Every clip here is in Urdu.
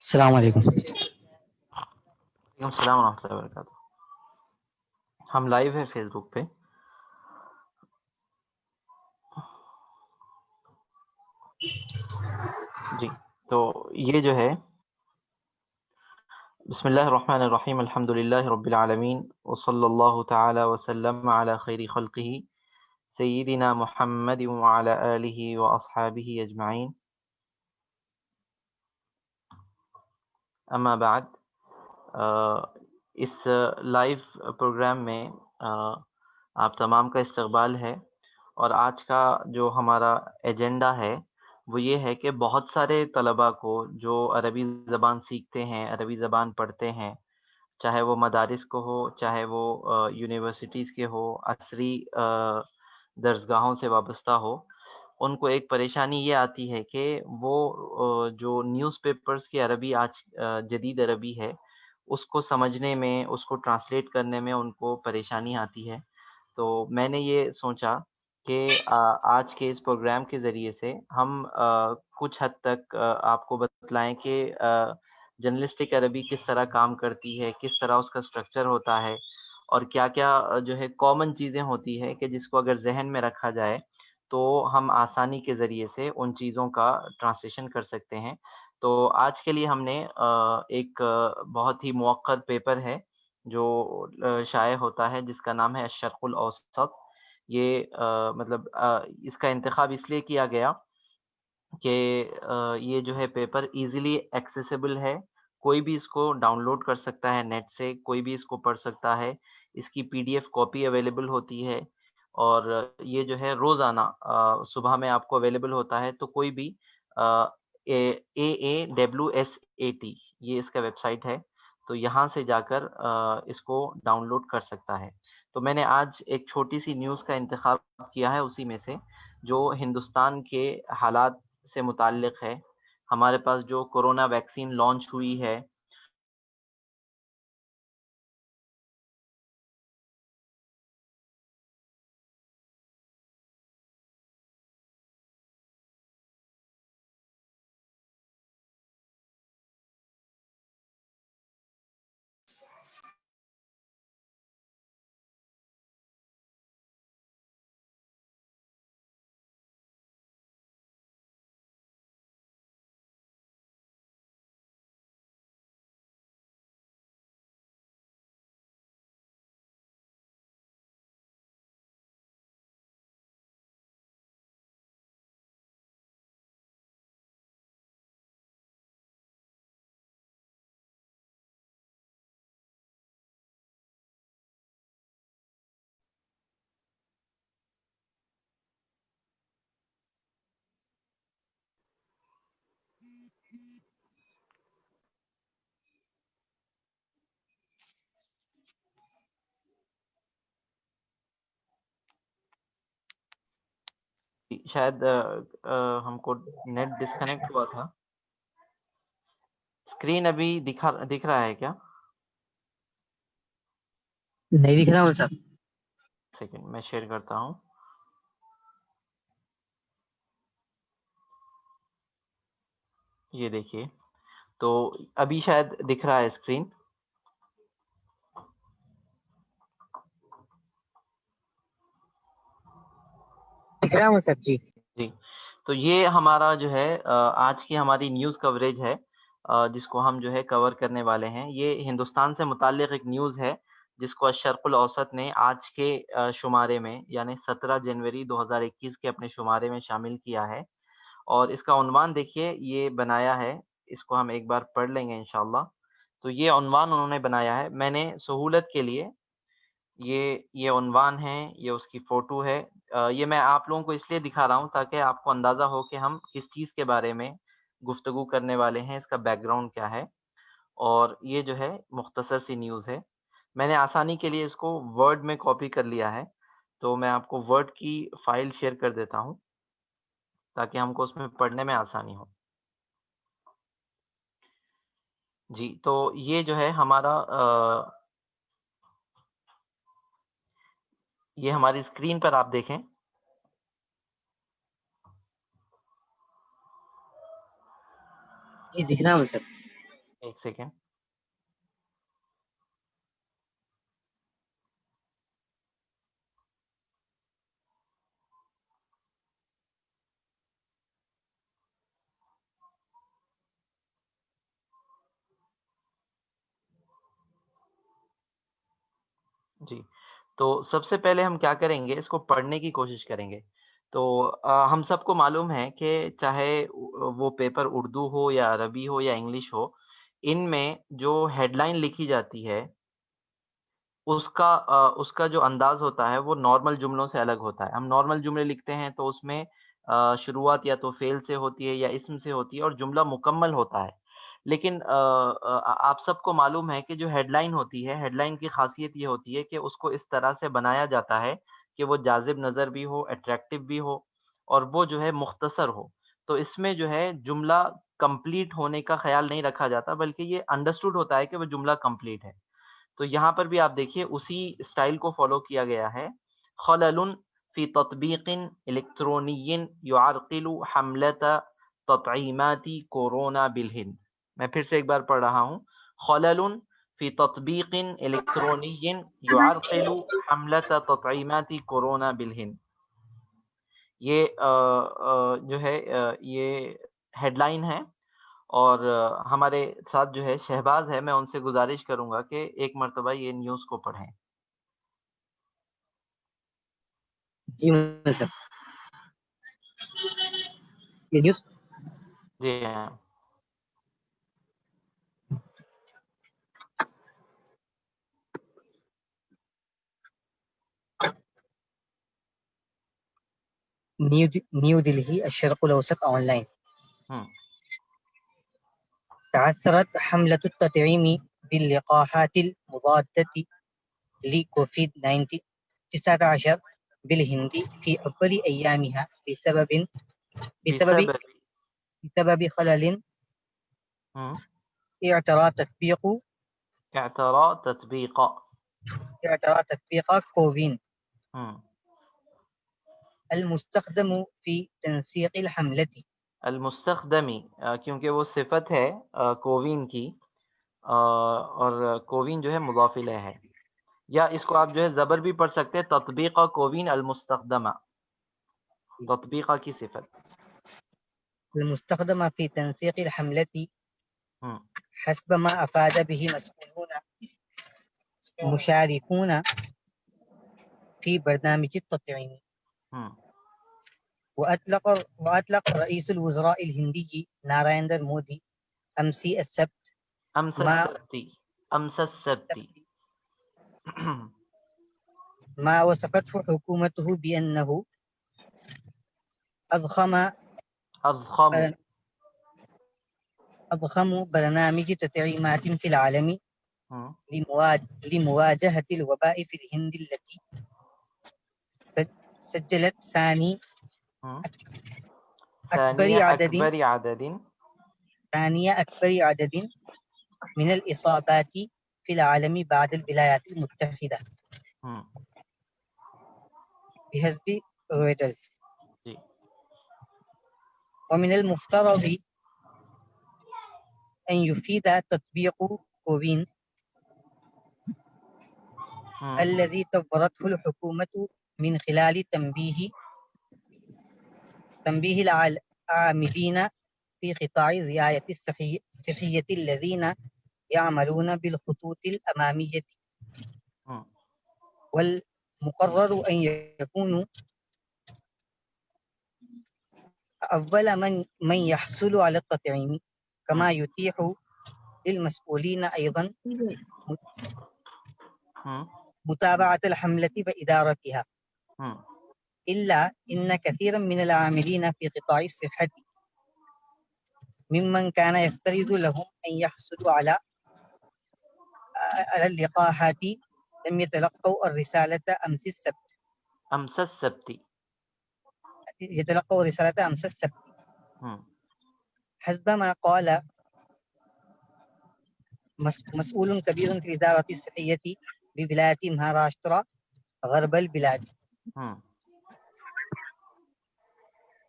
السلام علیکم۔ وعلیکم السلام ورحمۃ اللہ وبرکاتہ۔ ہم لائیو ہے فیس بک پہ۔ جی تو یہ جو ہے بسم اللہ الرحمن الرحیم، الحمد للہ رب العالمین، وصلی اللہ تعالی وسلم علی خیر خلقہ سیدنا محمد وعلی آلہ واصحابہ اجمعین، اما بعد۔ اس لائیو پروگرام میں آپ تمام کا استقبال ہے، اور آج کا جو ہمارا ایجنڈا ہے وہ یہ ہے کہ بہت سارے طلباء کو جو عربی زبان سیکھتے ہیں، عربی زبان پڑھتے ہیں، چاہے وہ مدارس کو ہو، چاہے وہ یونیورسٹیز کے ہو، عصری درسگاہوں سے وابستہ ہو، ان کو ایک پریشانی یہ آتی ہے کہ وہ جو نیوز پیپرز کی عربی آج جدید عربی ہے، اس کو سمجھنے میں، اس کو ٹرانسلیٹ کرنے میں ان کو پریشانی آتی ہے۔ تو میں نے یہ سوچا کہ آج کے اس پروگرام کے ذریعے سے ہم کچھ حد تک آپ کو بتلائیں کہ جرنلسٹک عربی کس طرح کام کرتی ہے، کس طرح اس کا سٹرکچر ہوتا ہے، اور کیا کیا جو ہے کامن چیزیں ہوتی ہے کہ جس کو اگر ذہن میں رکھا جائے تو ہم آسانی کے ذریعے سے ان چیزوں کا ٹرانسلیشن کر سکتے ہیں۔ تو آج کے لیے ہم نے ایک بہت ہی موقر پیپر ہے جو شائع ہوتا ہے، جس کا نام ہے الشرق الاوسط۔ یہ مطلب اس کا انتخاب اس لیے کیا گیا کہ یہ جو ہے پیپر ایزیلی ایکسیسیبل ہے، کوئی بھی اس کو ڈاؤن لوڈ کر سکتا ہے نیٹ سے، کوئی بھی اس کو پڑھ سکتا ہے، اس کی P D F copy available ہوتی ہے، اور یہ جو ہے روزانہ صبح میں آپ کو اویلیبل ہوتا ہے۔ تو کوئی بھی AAWSAT یہ اس کا ویب سائٹ ہے، تو یہاں سے جا کر اس کو ڈاؤن لوڈ کر سکتا ہے۔ تو میں نے آج ایک چھوٹی سی نیوز کا انتخاب کیا ہے اسی میں سے، جو ہندوستان کے حالات سے متعلق ہے۔ ہمارے پاس جو کورونا ویکسین لانچ ہوئی ہے، شاید ہم کو نیٹ ڈسکنیکٹ ہوا تھا۔ اسکرین ابھی دکھ رہا ہے کیا؟ نہیں دکھ رہا ہوں صاحب۔ سیکنڈ میں شیئر کرتا ہوں۔ یہ دیکھیے، تو ابھی شاید دکھ رہا ہے اسکرین۔ دکھ رہا ہوں صاحب جی۔ جی، تو یہ ہمارا جو ہے آج کی ہماری نیوز کوریج ہے، جس کو ہم جو ہے کور کرنے والے ہیں۔ یہ ہندوستان سے متعلق ایک نیوز ہے جس کو الشرق الاوسط نے آج کے شمارے میں، یعنی 17 جنوری 2021 کے اپنے شمارے میں شامل کیا ہے۔ اور اس کا عنوان دیکھیے، یہ بنایا ہے، اس کو ہم ایک بار پڑھ لیں گے انشاءاللہ۔ تو یہ عنوان انہوں نے بنایا ہے، میں نے سہولت کے لیے یہ عنوان ہے، یہ اس کی فوٹو ہے۔ یہ میں آپ لوگوں کو اس لیے دکھا رہا ہوں تاکہ آپ کو اندازہ ہو کہ ہم کس چیز کے بارے میں گفتگو کرنے والے ہیں، اس کا بیک گراؤنڈ کیا ہے۔ اور یہ جو ہے مختصر سی نیوز ہے۔ میں نے آسانی کے لیے اس کو ورڈ میں کاپی کر لیا ہے، تو میں آپ کو ورڈ کی فائل شیئر کر دیتا ہوں تاکہ ہم کو اس میں پڑھنے میں آسانی ہو۔ جی، تو یہ جو ہے ہمارا یہ ہماری اسکرین پر آپ دیکھیں۔ جی دکھ رہا ہوں صاحب۔ ایک سیکنڈ. جی، تو سب سے پہلے ہم کیا کریں گے، اس کو پڑھنے کی کوشش کریں گے. تو ہم سب کو معلوم ہے کہ چاہے وہ پیپر اردو ہو یا عربی ہو یا انگلش ہو، ان میں جو ہیڈ لائن لکھی جاتی ہے اس کا جو انداز ہوتا ہے وہ نارمل جملوں سے الگ ہوتا ہے. ہم نارمل جملے لکھتے ہیں تو اس میں شروعات یا تو فعل سے ہوتی ہے یا اسم سے ہوتی ہے اور جملہ مکمل ہوتا ہے. لیکن آپ سب کو معلوم ہے کہ جو ہیڈ لائن ہوتی ہے، ہیڈ لائن کی خاصیت یہ ہوتی ہے کہ اس کو اس طرح سے بنایا جاتا ہے کہ وہ جاذب نظر بھی ہو، اٹریکٹیو بھی ہو، اور وہ جو ہے مختصر ہو. تو اس میں جو ہے جملہ کمپلیٹ ہونے کا خیال نہیں رکھا جاتا، بلکہ یہ انڈرسٹوڈ ہوتا ہے کہ وہ جملہ کمپلیٹ ہے. تو یہاں پر بھی آپ دیکھیے اسی اسٹائل کو فالو کیا گیا ہے. خلل فی تطبیق الیکٹرونی یعرقل حملت تطعیمات کورونا بالہند. میں پھر سے ایک بار پڑھ رہا ہوں. خلل فی تطبیق الیکٹرونی یعرقل حملت تطعیمات کورونا بالہند. یہ جو ہے یہ ہیڈ لائن ہے. اور ہمارے ساتھ جو ہے شہباز ہے، میں ان سے گزارش کروں گا کہ ایک مرتبہ یہ نیوز کو پڑھیں. جی مولانا صاحب. یہ نیوز جی ہاں. نیو دلہی الشرق الاوسط آن لائن. ہم، تعثرت حملة التطعيم باللقاحات المضادة لكوفيد 19 بالهند في أول أيامها بسبب بسبب بسبب خلل ہم، اعترى تطبيق تطبیق كوفين ہم، المستخدم في تنسيق الحملة. المستخدمی، کیونکہ وہ صفت ہے کووین کی، اور کووین جو ہے مضاف الیہ ہے. یا اس کو آپ جو ہے زبر بھی پڑھ سکتے ہیں، تطبیق کووین المستخدمہ، تطبیقہ کی صفت. المستخدم في تنسيق الحملة ہم، حسب ما أفاد به مسؤولون مشاركون في برنامج التطعيم. ہم، وأطلق رئيس الوزراء الهندي نارايندر مودي أمس السبت امس ما السبتی، امس السبتی. ما وصفته حكومته بأنه أضخم اضخم، برنامج تطعيمات في العالم ہم، لمواجهة الوباء في الهند التي سجلت ہم، ثانیہ اکبر عدد، أكبر عدد من الإصابات في العالم بعد الولايات المتحدة ہم، بحسب رويترز. جی، ومن المفترض أن يفيد تطبيق كوفين ہم، الذي طورته الحكومة من خلال تنبيه العاملين في قطاع الرعاية الصحية الذين يعملون بالخطوط الأمامية، ہم، والمقرر أن يكونوا أول من يحصل على التطعيم، كما يتيح للمسؤولين أيضا ہم، متابعة الحملة وإدارتها. ہم، إلا إن كثيرا من العاملين في قطاع الصحة ممن كان يفترض لهم أن يحصلوا على اللقاحات لم يتلقوا الرسالة أمس السبت. امس السبتی. ہم، حسب ما قال مسؤول كبير في إدارة الصحية بولاية مهاراشترا غرب البلاد. ہم،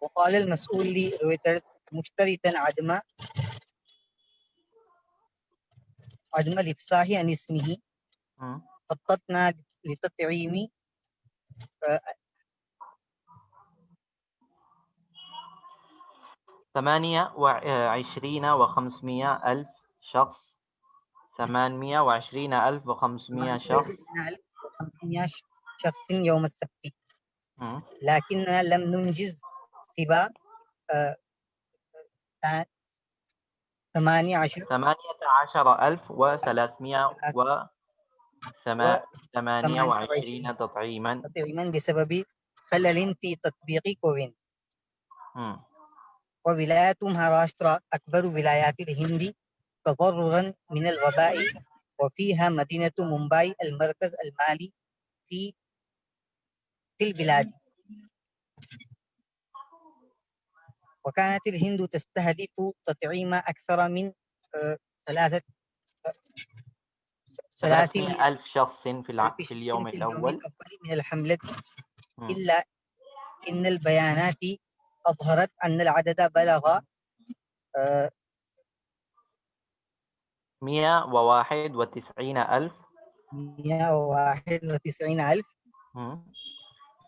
وقال المسؤول لرويترز مشترطا عدم الإفصاح عن اسمه خططنا لتطعيم 28,500,000 شخص. 28,500 شخص 28,500 شخص يوم السبت، مم. لكننا لم ننجز سوى 18 18,328 تطعيما تطعيما بسبب خلل في تطبيق كوفين. مم. وولاية مهاراشترا أكبر ولايات الهند تضررا من الوباء، وفيها مدينة مومباي المركز المالي في البلاد. وكانت الهند تستهدف تطعيم أكثر من 300,000 شخص في في اليوم الأول. من الحملة، مم. إلا إن البيانات أظهرت أن العدد بلغ 191,000 191,000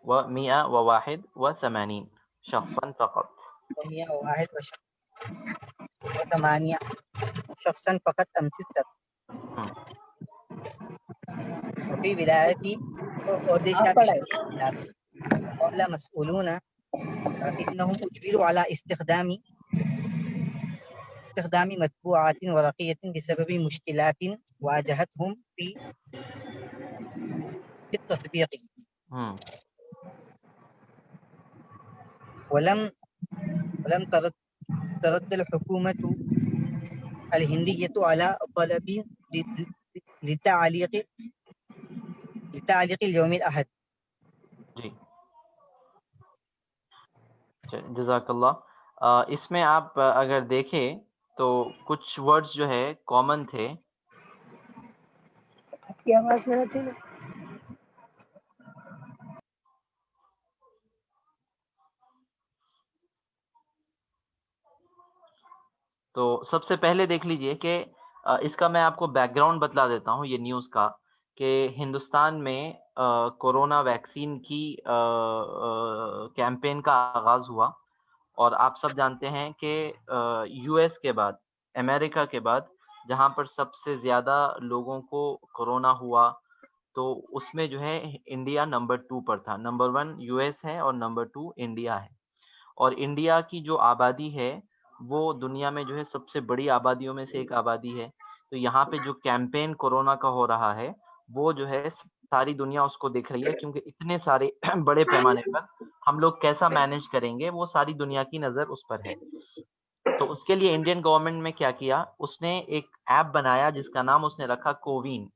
و181 شخصا فقط. و181 شخصا فقط أمس السبت. مم. وفي ولاية أوديشا بشرق البلاد قال مسؤولون إنهم أجبروا على استخدام مطبوعات ورقية بسبب مشكلات واجهتهم في التطبيق. مم. ولم ترد الحكومة الهندية على طلب لتعليق اليوم الأحد. جی جزاک اللہ. اس میں آپ اگر دیکھیں تو کچھ ورڈز جو ہے کامن تھے. کی آواز نہ آتی نا. تو سب سے پہلے دیکھ لیجئے کہ اس کا میں آپ کو بیک گراؤنڈ بتلا دیتا ہوں یہ نیوز کا، کہ ہندوستان میں کورونا ویکسین کی کیمپین کا آغاز ہوا، اور آپ سب جانتے ہیں کہ یو ایس کے بعد، امریکہ کے بعد، جہاں پر سب سے زیادہ لوگوں کو کورونا ہوا، تو اس میں جو ہے انڈیا نمبر 2 پر تھا. نمبر 1 یو ایس ہے اور نمبر 2 انڈیا ہے. اور انڈیا کی جو آبادی ہے وہ دنیا میں جو ہے سب سے بڑی آبادیوں میں سے ایک آبادی ہے. تو یہاں پہ جو کیمپین کورونا کا ہو رہا ہے وہ جو ہے ساری دنیا اس کو دیکھ رہی ہے، کیونکہ اتنے سارے بڑے پیمانے پر ہم لوگ کیسا مینج کریں گے، وہ ساری دنیا کی نظر اس پر ہے. تو اس کے لیے انڈین گورنمنٹ میں کیا کیا، اس نے ایک ایپ بنایا جس کا نام اس نے رکھا کووین.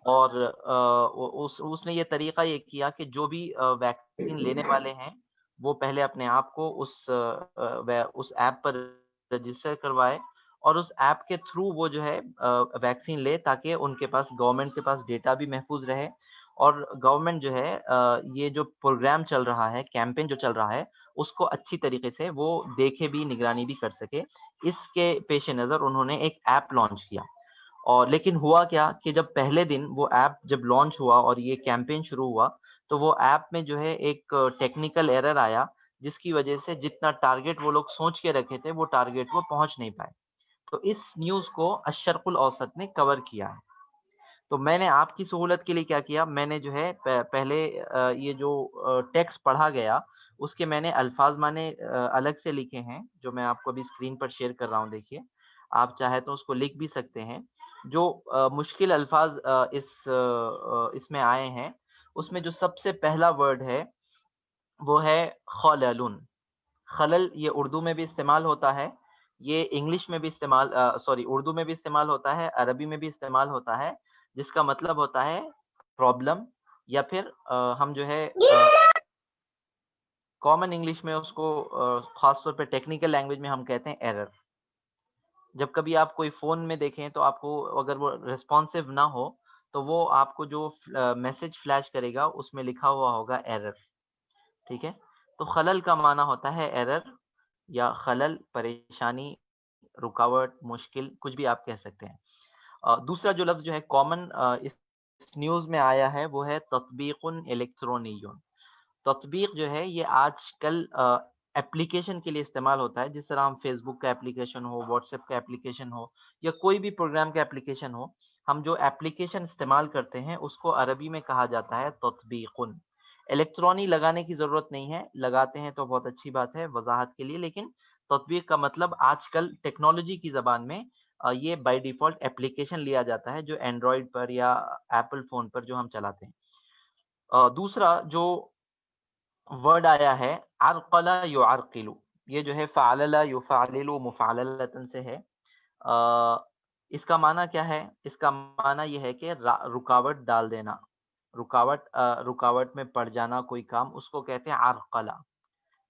اور اس نے یہ طریقہ یہ کیا کہ جو بھی ویکسین لینے والے ہیں وہ پہلے اپنے آپ کو اس ایپ پر رجسٹر کروائے، اور اس ایپ کے تھرو وہ جو ہے ویکسین لے، تاکہ ان کے پاس، گورنمنٹ کے پاس ڈیٹا بھی محفوظ رہے، اور گورنمنٹ جو ہے یہ جو پروگرام چل رہا ہے، کیمپین جو چل رہا ہے، اس کو اچھی طریقے سے وہ دیکھے بھی، نگرانی بھی کر سکے. اس کے پیش نظر انہوں نے ایک ایپ لانچ کیا. اور لیکن ہوا کیا کہ جب پہلے دن وہ ایپ جب لانچ ہوا اور یہ کیمپین شروع ہوا، تو وہ ایپ میں جو ہے ایک ٹیکنیکل ایرر آیا، جس کی وجہ سے جتنا ٹارگٹ وہ لوگ سوچ کے رکھے تھے وہ ٹارگٹ وہ پہنچ نہیں پائے. تو اس نیوز کو الشرق الاوسط نے کور کیا ہے. تو میں نے آپ کی سہولت کے لیے کیا کیا، میں نے جو ہے پہلے یہ جو ٹیکسٹ پڑھا گیا اس کے میں نے الفاظ معنی الگ سے لکھے ہیں، جو میں آپ کو ابھی اسکرین پر شیئر کر رہا ہوں. دیکھیے، آپ چاہے تو اس کو لکھ بھی سکتے ہیں. جو مشکل الفاظ اس میں آئے ہیں، اس میں جو سب سے پہلا ورڈ ہے وہ ہے خلل. خلل یہ اردو میں بھی استعمال ہوتا ہے، یہ انگلش میں بھی استعمال اردو میں بھی استعمال ہوتا ہے، عربی میں بھی استعمال ہوتا ہے، جس کا مطلب ہوتا ہے پرابلم، یا پھر ہم جو ہے کامن انگلش میں اس کو خاص طور پہ ٹیکنیکل لینگویج میں ہم کہتے ہیں ایرر. جب کبھی آپ کوئی فون میں دیکھیں تو آپ کو اگر وہ ریسپانسو نہ ہو تو وہ آپ کو جو میسج فلیش کرے گا اس میں لکھا ہوا ہوگا ایرر. ٹھیک ہے، تو خلل کا معنی ہوتا ہے ایرر، یا خلل، پریشانی، رکاوٹ، مشکل، کچھ بھی آپ کہہ سکتے ہیں. دوسرا جو لفظ جو ہے کامن اس نیوز میں آیا ہے وہ ہے تطبیق الیکٹرونی. تطبیق جو ہے یہ آج کل اپلیکیشن کے لیے استعمال ہوتا ہے. جس طرح ہم فیس بک کا اپلیکیشن ہو، واٹس ایپ کا اپلیکیشن ہو، یا کوئی بھی پروگرام کا اپلیکیشن ہو، ہم جو اپلیکیشن استعمال کرتے ہیں اس کو عربی میں کہا جاتا ہے تطبیق. الیکٹرونی لگانے کی ضرورت نہیں ہے، لگاتے ہیں تو بہت اچھی بات ہے وضاحت کے لیے، لیکن تطبیق کا مطلب آج کل ٹیکنالوجی کی زبان میں یہ بائی ڈیفالٹ اپلیکیشن لیا جاتا ہے جو اینڈرائڈ پر یا ایپل فون پر جو ہم چلاتے ہیں. دوسرا جو ورڈ آیا ہے عرقل یعرقل، یہ جو ہے فعلل یفعلل مفعللۃ سے ہے. اس کا معنی کیا ہے؟ اس کا معنی یہ ہے کہ رکاوٹ ڈال دینا، رکاوٹ میں پڑ جانا کوئی کام، اس کو کہتے ہیں عرقلہ.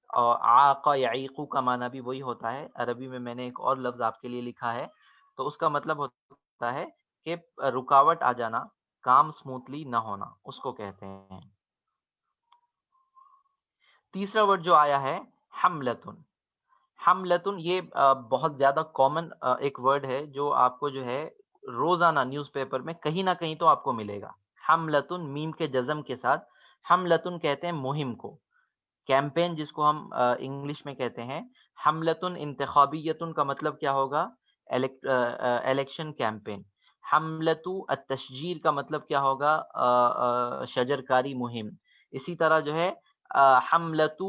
اور عاق یعیق کا معنی بھی وہی ہوتا ہے. عربی میں نے ایک اور لفظ آپ کے لیے لکھا ہے، تو اس کا مطلب ہوتا ہے کہ رکاوٹ آ جانا، کام سموتھلی نہ ہونا، اس کو کہتے ہیں. تیسرا ورڈ جو آیا ہے حملتن. حملتن یہ بہت زیادہ کامن ایک ورڈ ہے جو آپ کو جو ہے روزانہ نیوز پیپر میں کہیں نہ کہیں تو آپ کو ملے گا. حملتن میم کے جزم کے ساتھ حملتن کہتے ہیں مہم کو، کیمپین جس کو ہم انگلش میں کہتے ہیں. حملتن انتخابیتن کا مطلب کیا ہوگا؟ Election campaign. حملتو التشجیر کا مطلب کیا ہوگا؟ شجرکاری مہم. اسی طرح جو ہے حملتو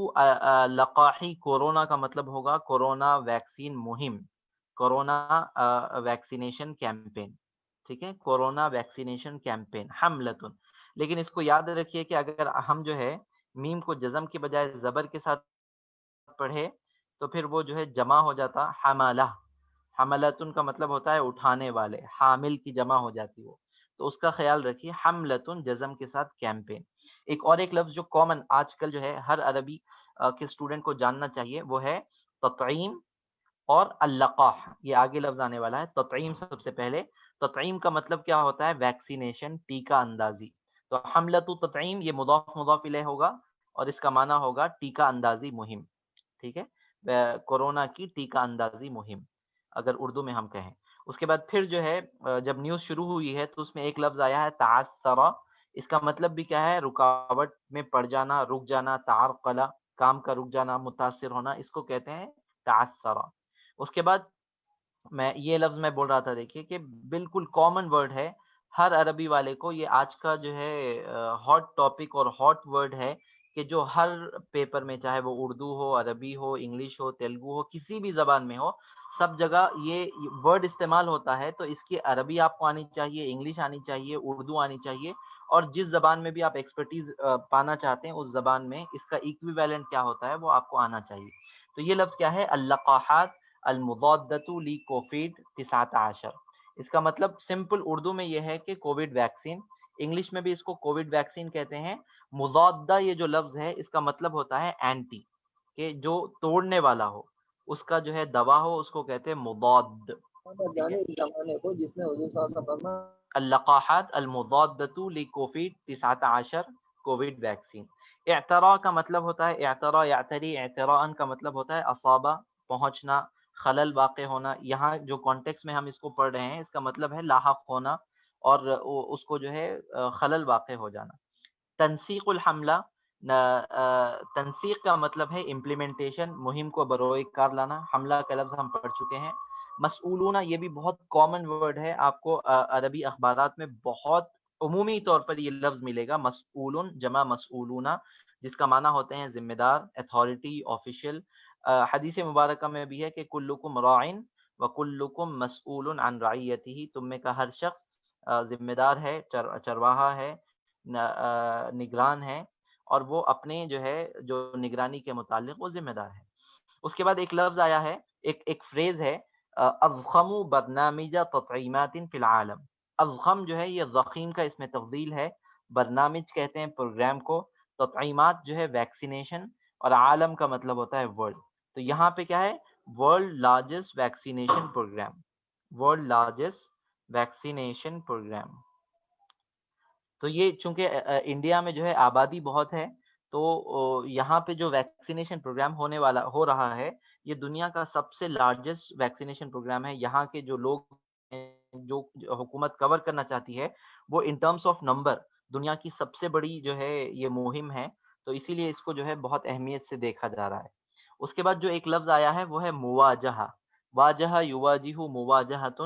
لقاحی کورونا کا مطلب ہوگا کورونا ویکسین مہم، کورونا ویکسینیشن کیمپین. ٹھیک ہے، کورونا ویکسینیشن کیمپین حملتن. لیکن اس کو یاد رکھیے کہ اگر ہم جو ہے میم کو جزم کے بجائے زبر کے ساتھ پڑھے تو پھر وہ جو ہے جمع ہو جاتا حملہ. حملتن کا مطلب ہوتا ہے اٹھانے والے، حامل کی جمع ہو جاتی وہ، تو اس کا خیال رکھیے. حملتن جزم کے ساتھ کیمپین. ایک لفظ جو کامن آج کل جو ہے ہر عربی کے اسٹوڈنٹ کو جاننا چاہیے وہ ہے تطعیم اور اللقاح. یہ آگے لفظ آنے والا ہے. تطعیم سب سے پہلے، تطعیم کا مطلب کیا ہوتا ہے؟ ویکسینیشن، ٹیکہ اندازی. تو حملۃ تطعیم یہ مضاف مضاف الیہ ہوگا اور اس کا معنی ہوگا ٹیکہ اندازی مہم. ٹھیک ہے، کورونا کی ٹیکہ اندازی مہم اگر اردو میں ہم کہیں. اس کے بعد پھر جو ہے جب نیوز شروع ہوئی ہے تو اس میں ایک لفظ آیا ہے تعثر. اس کا مطلب بھی کیا ہے؟ رکاوٹ میں پڑ جانا، رک جانا. تعرقلہ کام کا رک جانا، متاثر ہونا، اس کو کہتے ہیں تعثر. اس کے بعد یہ لفظ میں بول رہا تھا، دیکھیے کہ بالکل کامن ورڈ ہے ہر عربی والے کو. یہ آج کا جو ہے ہاٹ ٹاپک اور ہاٹ ورڈ ہے کہ جو ہر پیپر میں، چاہے وہ اردو ہو، عربی ہو، انگلش ہو، تیلگو ہو، کسی بھی زبان میں ہو، سب جگہ یہ ورڈ استعمال ہوتا ہے. تو اس کی عربی آپ کو آنی چاہیے، انگلش آنی چاہیے، اردو آنی چاہیے، اور جس زبان میں بھی آپ ایکسپرٹیز پانا چاہتے ہیں اس زبان میں اس کا ایکویویلنٹ کیا ہوتا ہے وہ آپ کو آنا چاہیے. تو یہ لفظ کیا ہے؟ اللقاحات المضادۃ لکووڈ 19. اس کا مطلب سمپل اردو میں یہ ہے کہ کووڈ ویکسین. انگلش میں بھی اس کو کووڈ ویکسین کہتے ہیں. مضادہ یہ جو لفظ ہے اس کا مطلب ہوتا ہے اینٹی، کہ جو توڑنے والا ہو، اس کا جو ہے دوا ہو، اس کو کہتے ہیں مضاد. زمانے کو جس میں حضور صلی اللہ علیہ وسلم اللقاحات المضادۃ لکووڈ 19 کووڈ ویکسین. اعتراء کا مطلب ہوتا ہے اعتراء یعتری، اعتراء کا مطلب ہوتا ہے اصابہ، پہنچنا، خلل واقع ہونا. یہاں جو کانٹیکس میں ہم اس کو پڑھ رہے ہیں اس کا مطلب ہے لاحق ہونا اور اس کو جو ہے خلل واقع ہو جانا. تنسیق الحملہ، تنسیق کا مطلب ہے امپلیمنٹیشن، مہم کو بروئے کار لانا. حملہ کا لفظ ہم پڑھ چکے ہیں. مسئولون یہ بھی بہت کامن ورڈ ہے، آپ کو عربی اخبارات میں بہت عمومی طور پر یہ لفظ ملے گا. مسئولون جمع مسئولون، جس کا معنی ہوتے ہیں ذمہ دار، اتھارٹی، آفیشیل. حدیث مبارکہ میں بھی ہے کہ کلکم راعن وکلکم مسئول عن رعیتہ. تم میں کا ہر شخص ذمہ دار ہے، چرواہا ہے، نگران ہے، اور وہ اپنے جو ہے جو نگرانی کے متعلق وہ ذمہ دار ہے. اس کے بعد ایک لفظ آیا ہے، ایک فریز ہے اضخم برنامج تطعیمات فی العالم. اضخم جو ہے یہ ضخیم کا اس میں تفضیل ہے. برنامج کہتے ہیں پروگرام کو، تطعیمات جو ہے ویکسینیشن، اور عالم کا مطلب ہوتا ہے ورلڈ. تو یہاں پہ کیا ہے؟ World largest vaccination program, world largest vaccination program. تو یہ چونکہ انڈیا میں جو ہے آبادی بہت ہے، تو یہاں پہ جو ویکسینیشن پروگرام ہو رہا ہے یہ دنیا کا سب سے لارجسٹ ویکسینیشن پروگرام ہے. یہاں کے جو لوگ جو حکومت کور کرنا چاہتی ہے وہ ان ٹرمز آف نمبر دنیا کی سب سے بڑی جو ہے یہ مہم ہے، تو اسی لیے اس کو جو ہے بہت اہمیت سے دیکھا جا رہا ہے۔ اس کے بعد جو ایک لفظ آیا ہے وہ ہے مواجہہ، واجہ یواجہ مواجہۃ،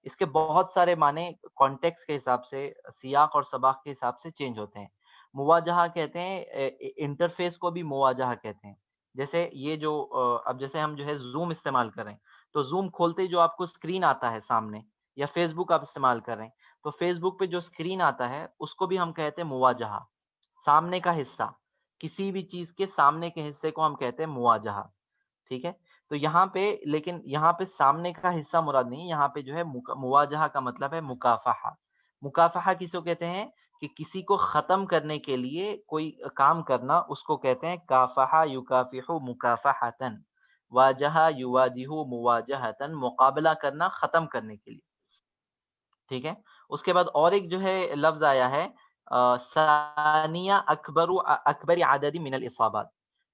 اس کے بہت سارے معنی کانٹیکس کے حساب سے، سیاق اور سباق کے حساب سے چینج ہوتے ہیں۔ مواجہہ کہتے ہیں انٹرفیس کو بھی مواجہہ کہتے ہیں، جیسے یہ جو اب جیسے ہم جو ہے زوم استعمال کر رہے ہیں تو زوم کھولتے ہی جو آپ کو اسکرین آتا ہے سامنے، یا فیس بک آپ استعمال کر رہے ہیں تو فیس بک پہ جو اسکرین آتا ہے اس کو بھی ہم کہتے ہیں مواجہہ، سامنے کا حصہ، کسی بھی چیز کے سامنے کے حصے کو ہم کہتے ہیں مواجہہ، ٹھیک ہے۔ تو یہاں پہ لیکن یہاں پہ سامنے کا حصہ مراد نہیں، یہاں پہ جو ہے مواجہہ کا مطلب ہے مکافحہ۔ مکافحہ کس کو کہتے ہیں کہ کسی کو ختم کرنے کے لیے کوئی کام کرنا، اس کو کہتے ہیں کافحہ یکافح مکافحۃ، واجہہ یواجہ مواجہۃ، مقابلہ کرنا ختم کرنے کے لیے، ٹھیک ہے۔ اس کے بعد اور ایک جو ہے لفظ آیا ہے ثانیہ اکبر عدد من الاصابات،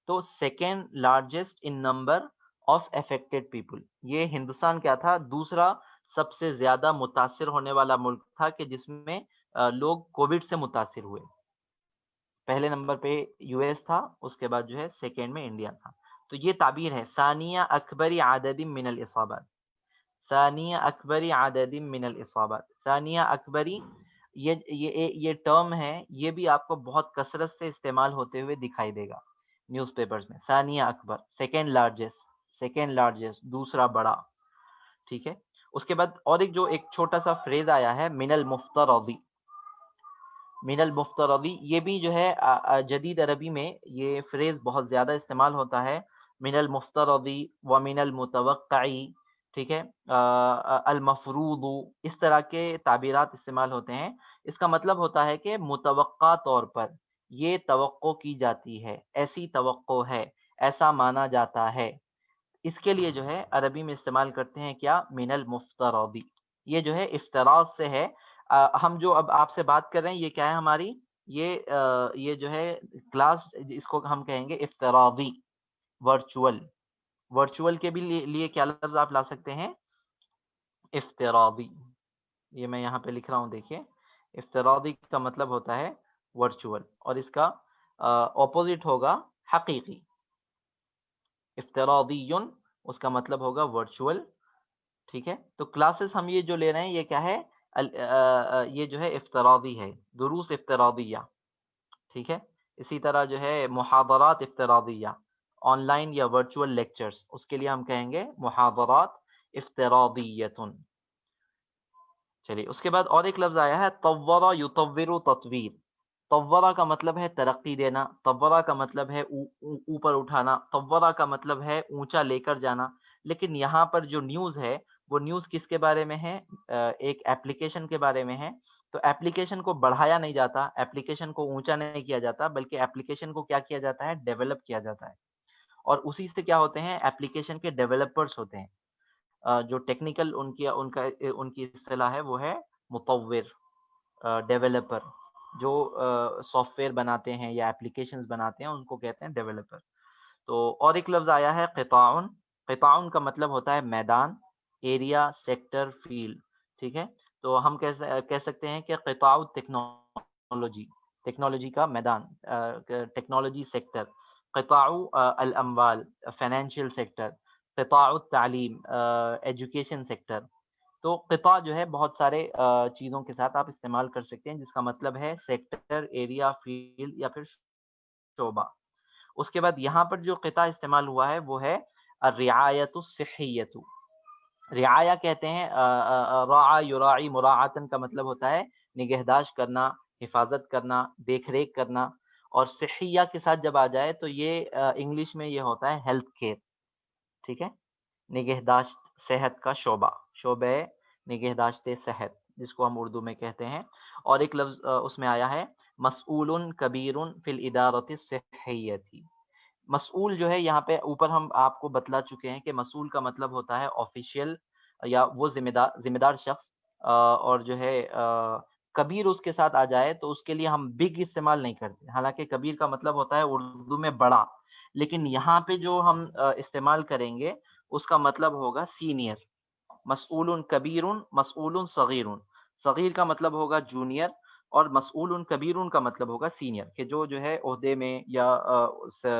تو second largest in number of affected people, یہ ہندوستان کیا تھا، دوسرا سب سے زیادہ متاثر ہونے والا ملک تھا کہ جس میں لوگ کووڈ سے متاثر ہوئے۔ پہلے نمبر پہ یو ایس تھا، اس کے بعد جو ہے سیکنڈ میں انڈیا تھا۔ تو یہ تعبیر ہے ثانیہ اکبر عدد من الاصابات، ثانیہ اکبری عدد من الاصابات، ثانیہ اکبری یہ ٹرم ہے، یہ بھی آپ کو بہت کثرت سے استعمال ہوتے ہوئے دکھائی دے گا نیوز پیپرز میں۔ ثانیہ اکبر، سیکنڈ لارجسٹ، دوسرا بڑا، ٹھیک ہے۔ اس کے بعد اور ایک چھوٹا سا فریز آیا ہے من المفترض، من المفترض، یہ بھی جو ہے جدید عربی میں یہ فریز بہت زیادہ استعمال ہوتا ہے، من المفترض ومن المتوقع، ٹھیک ہے، المفروض، اس طرح کے تعبیرات استعمال ہوتے ہیں۔ اس کا مطلب ہوتا ہے کہ متوقع طور پر یہ توقع کی جاتی ہے، ایسی توقع ہے، ایسا مانا جاتا ہے، اس کے لیے جو ہے عربی میں استعمال کرتے ہیں کیا، من المفترض۔ یہ جو ہے افتراض سے ہے۔ ہم جو اب آپ سے بات کر رہے ہیں یہ کیا ہے ہماری، یہ جو ہے کلاس، اس کو ہم کہیں گے افتراضی، ورچوئل کے بھی لیے کیا لفظ آپ لا سکتے ہیں، افتراضی۔ یہ میں یہاں پہ لکھ رہا ہوں، دیکھیے، افتراضی کا مطلب ہوتا ہے ورچوئل، اور اس کا اپوزٹ ہوگا حقیقی۔ افتراضی اس کا مطلب ہوگا ورچوئل، ٹھیک ہے۔ تو کلاسز ہم یہ جو لے رہے ہیں یہ کیا ہے، یہ جو ہے افتراضی ہے، دروس افتراضیہ، ٹھیک ہے۔ اسی طرح جو ہے محاضرات افتراضیہ، آن لائن یا ورچوئل لیکچرز، اس کے لیے ہم کہیں گے محاضرات افتراضیۃ۔ چلیے، اس کے بعد اور ایک لفظ آیا ہے طور یطور تطویر۔ طورہ کا مطلب ہے ترقی دینا، طورہ کا مطلب ہے اوپر اٹھانا، طورہ کا مطلب ہے اونچا لے کر جانا، لیکن یہاں پر جو نیوز ہے وہ نیوز کس کے بارے میں ہے، ایک ایپلیکیشن کے بارے میں ہے۔ تو ایپلیکیشن کو بڑھایا نہیں جاتا، ایپلیکیشن کو اونچا نہیں کیا جاتا، بلکہ ایپلیکیشن کو کیا کیا جاتا ہے، ڈیولپ کیا جاتا ہے، اور اسی سے کیا ہوتے ہیں، ایپلیکیشن کے ڈیولپرز ہوتے ہیں۔ جو ٹیکنیکل ان کی اصطلاح ہے وہ ہے مطور، ڈیولپر، جو سافٹ ویئر بناتے ہیں یا ایپلیکیشنز بناتے ہیں ان کو کہتے ہیں ڈیولپر۔ تو اور ایک لفظ آیا ہے قطاع، قطاع کا مطلب ہوتا ہے میدان، ایریا، سیکٹر، فیلڈ، ٹھیک ہے۔ تو ہم کہہ سکتے ہیں کہ قطاع ٹیکنالوجی، ٹیکنالوجی کا میدان، ٹیکنالوجی سیکٹر، قطاع الاموال، فائنینشیل سیکٹر، قطاع التعلیم، ایجوکیشن سیکٹر۔ تو قطاع جو ہے بہت سارے چیزوں کے ساتھ آپ استعمال کر سکتے ہیں، جس کا مطلب ہے سیکٹر، ایریا، فیلڈ یا پھر شعبہ۔ اس کے بعد یہاں پر جو قطاع استعمال ہوا ہے وہ ہے الرعایت الصحیۃ۔ رعایا کہتے ہیں، راع یراعی مراعاتن کا مطلب ہوتا ہے نگہداشت کرنا، حفاظت کرنا، دیکھ ریکھ کرنا، اور صحیہ کے ساتھ جب آ جائے تو یہ انگلش میں یہ ہوتا ہے ہیلتھ کیئر، ٹھیک ہے، نگہداشت، صحت کا شعبہ نگہداشت صحت، جس کو ہم اردو میں کہتے ہیں۔ اور ایک لفظ اس میں آیا ہے مسئول کبیر فی الادارۃ الصحیۃ۔ مسئول جو ہے یہاں پہ اوپر ہم آپ کو بتلا چکے ہیں کہ مسئول کا مطلب ہوتا ہے آفیشیل یا وہ ذمہ دار شخص، اور جو ہے کبیر اس کے ساتھ آ جائے تو اس کے لیے ہم بگ استعمال نہیں کرتے، حالانکہ کبیر کا مطلب ہوتا ہے اردو میں بڑا، لیکن یہاں پہ جو ہم استعمال کریں گے اس کا مطلب ہوگا سینئر، مسئول کبیر مسئول صغیر. صغیر کا مطلب ہوگا جونیئر اور مسئول کبیر کا مطلب ہوگا سینئر، کہ جو ہے عہدے میں یا